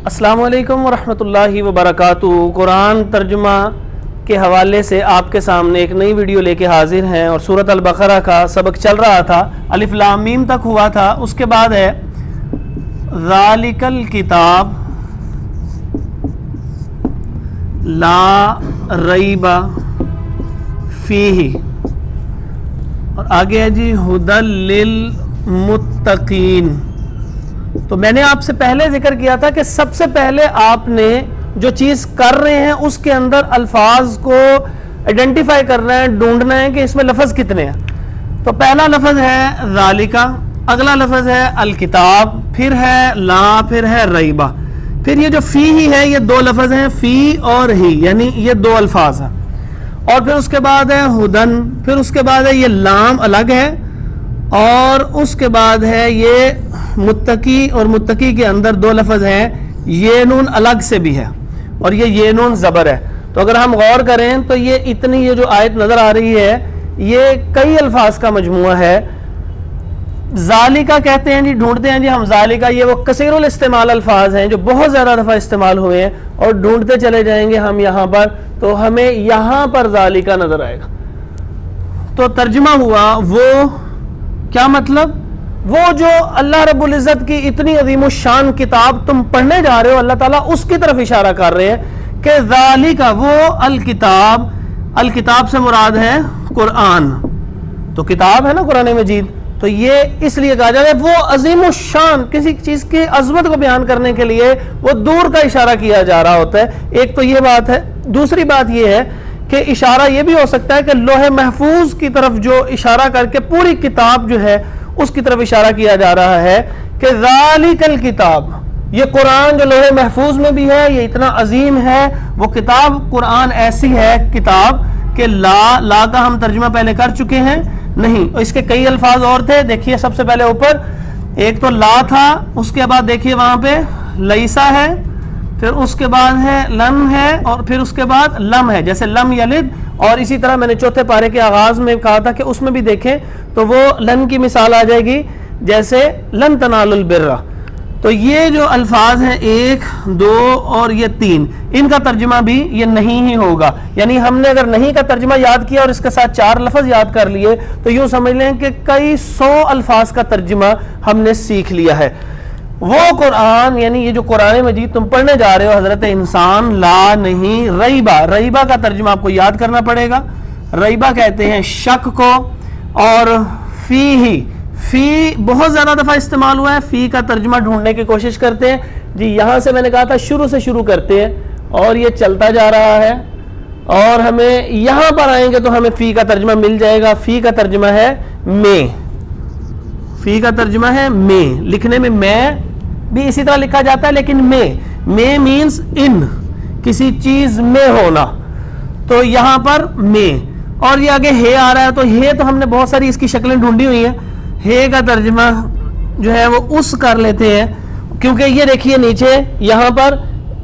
السلام علیکم ورحمۃ اللہ وبرکاتہ۔ قرآن ترجمہ کے حوالے سے آپ کے سامنے ایک نئی ویڈیو لے کے حاضر ہیں، اور سورۃ البقرہ کا سبق چل رہا تھا، الف لام میم تک ہوا تھا، اس کے بعد ہے ذالک الکتاب لا ریب فیہ، اور آگے ہے جی ھدی للمتقین۔ تو میں نے آپ سے پہلے ذکر کیا تھا کہ سب سے پہلے آپ نے جو چیز کر رہے ہیں اس کے اندر الفاظ کو آئیڈینٹیفائی کرنا ہے، ڈھونڈنا ہے کہ اس میں لفظ کتنے ہیں۔ تو پہلا لفظ ہے ذالکا، اگلا لفظ ہے الکتاب، پھر ہے لا، پھر ہے ریبہ، پھر یہ جو فی ہی ہے یہ دو لفظ ہیں، فی اور ہی، یعنی یہ دو الفاظ ہیں، اور پھر اس کے بعد ہے ہدن، پھر اس کے بعد ہے یہ لام الگ ہے، اور اس کے بعد ہے یہ متقی، اور متقی کے اندر دو لفظ ہیں، یہ نون الگ سے بھی ہے اور یہ نون زبر ہے۔ تو اگر ہم غور کریں تو یہ اتنی یہ جو آیت نظر آ رہی ہے یہ کئی الفاظ کا مجموعہ ہے۔ ذالکا کہتے ہیں جی، ڈھونڈتے ہیں جی ہم ذالکا، یہ وہ کثیر الاستعمال الفاظ ہیں جو بہت زیادہ دفعہ استعمال ہوئے ہیں، اور ڈھونڈتے چلے جائیں گے ہم یہاں پر تو ہمیں یہاں پر ذالکا نظر آئے گا۔ تو ترجمہ ہوا وہ کیا مطلب؟ وہ جو اللہ رب العزت کی اتنی عظیم الشان کتاب تم پڑھنے جا رہے ہو، اللہ تعالیٰ اس کی طرف اشارہ کر رہے ہیں کہ ذالکا وہ الکتاب، الکتاب سے مراد ہے قرآن، تو کتاب ہے نا قرآن مجید، تو یہ اس لیے کہا جاتا ہے وہ عظیم الشان، کسی چیز کی عظمت کو بیان کرنے کے لیے وہ دور کا اشارہ کیا جا رہا ہوتا ہے۔ ایک تو یہ بات ہے، دوسری بات یہ ہے کہ اشارہ یہ بھی ہو سکتا ہے کہ لوح محفوظ کی طرف جو اشارہ کر کے پوری کتاب جو ہے اس کی طرف اشارہ کیا جا رہا ہے کہ ذالک الکتاب، یہ قرآن جو لوح محفوظ میں بھی ہے، یہ اتنا عظیم ہے، وہ کتاب قرآن ایسی ہے کتاب کہ لا کا ہم ترجمہ پہلے کر چکے ہیں، نہیں اس کے کئی الفاظ اور تھے۔ دیکھیے سب سے پہلے اوپر ایک تو لا تھا، اس کے بعد دیکھیے وہاں پہ لیسا ہے، پھر اس کے بعد ہے لم ہے، اور پھر اس کے بعد لم ہے، جیسے لم یلد، اور اسی طرح میں نے چوتھے پارے کے آغاز میں کہا تھا کہ اس میں بھی دیکھیں تو وہ لن کی مثال آ جائے گی، جیسے لن تنالوا البر۔ تو یہ جو الفاظ ہیں ایک، دو اور یہ تین، ان کا ترجمہ بھی یہ نہیں ہی ہوگا، یعنی ہم نے اگر نہیں کا ترجمہ یاد کیا اور اس کے ساتھ چار لفظ یاد کر لیے تو یوں سمجھ لیں کہ کئی سو الفاظ کا ترجمہ ہم نے سیکھ لیا ہے۔ وہ قرآن، یعنی یہ جو قرآن مجید تم پڑھنے جا رہے ہو حضرت انسان، لا نہیں ریبہ، ریبہ کا ترجمہ آپ کو یاد کرنا پڑے گا۔ ریبہ کہتے ہیں شک کو، اور فی ہی، فی بہت زیادہ دفعہ استعمال ہوا ہے، فی کا ترجمہ ڈھونڈنے کی کوشش کرتے ہیں جی، یہاں سے میں نے کہا تھا شروع سے شروع کرتے ہیں اور یہ چلتا جا رہا ہے، اور ہمیں یہاں پر آئیں گے تو ہمیں فی کا ترجمہ مل جائے گا۔ فی کا ترجمہ ہے میں، فی کا ترجمہ ہے میں، لکھنے میں بھی اسی طرح لکھا جاتا ہے، لیکن میں مینز ان، کسی چیز میں ہونا، تو یہاں پر میں، اور یہ آگے ہے آ رہا ہے، تو ہے تو ہم نے بہت ساری اس کی شکلیں ڈھونڈی ہوئی ہیں، ہے کا ترجمہ جو ہے وہ اس کر لیتے ہیں، کیونکہ یہ دیکھیے نیچے یہاں پر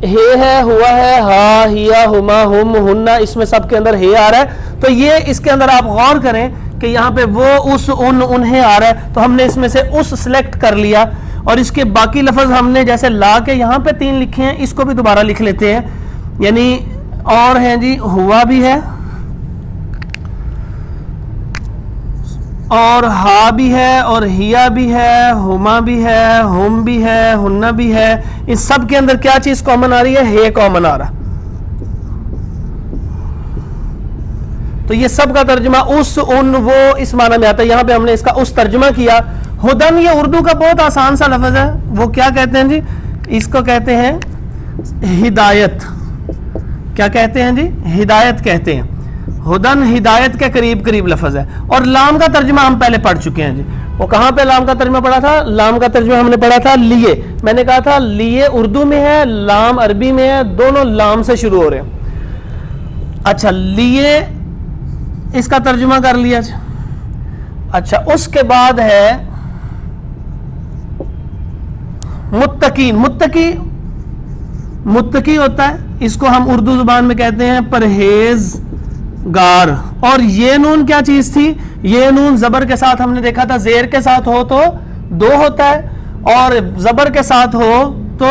ہے، ہوا ہے، ہا، ہیا، ہما، ہم، ہننا، اس میں سب کے اندر ہے آ رہا ہے، تو یہ اس کے اندر آپ غور کریں کہ یہاں پہ وہ، اس، انہیں آ رہا ہے، تو ہم نے اس میں سے اس سلیکٹ کر لیا، اور اس کے باقی لفظ ہم نے جیسے لا کے یہاں پہ تین لکھے ہیں، اس کو بھی دوبارہ لکھ لیتے ہیں، یعنی اور ہیں جی ہوا بھی ہے، اور ہا بھی ہے، اور ہیا بھی ہے، ہما بھی ہے، ہم بھی ہے، ہننا بھی ہے، اس سب کے اندر کیا چیز کامن آ رہی ہے؟ کامن آ رہا۔ تو یہ سب کا ترجمہ اس، ان، وہ اس معنی میں آتا ہے، یہاں پہ ہم نے اس کا اس ترجمہ کیا۔ ہدن یہ اردو کا بہت آسان سا لفظ ہے، وہ کیا کہتے ہیں جی؟ اس کو کہتے ہیں ہدایت۔ کیا کہتے ہیں جی؟ ہدایت کہتے ہیں۔ ہدن ہدایت کے قریب قریب لفظ ہے، اور لام کا ترجمہ ہم پہلے پڑھ چکے ہیں جی۔ وہ کہاں پہ لام کا ترجمہ پڑھا تھا؟ لام کا ترجمہ ہم نے پڑھا تھا لیے، میں نے کہا تھا لیے اردو میں ہے، لام عربی میں ہے، دونوں لام سے شروع ہو رہے ہیں۔ اچھا لیے اس کا ترجمہ کر لیا۔ اچھا اس کے بعد ہے متقین۔ متقی ہوتا ہے، اس کو ہم اردو زبان میں کہتے ہیں پرہیزگار، اور یہ نون کیا چیز تھی؟ یہ نون زبر کے ساتھ ہم نے دیکھا تھا، زیر کے ساتھ ہو تو دو ہوتا ہے، اور زبر کے ساتھ ہو تو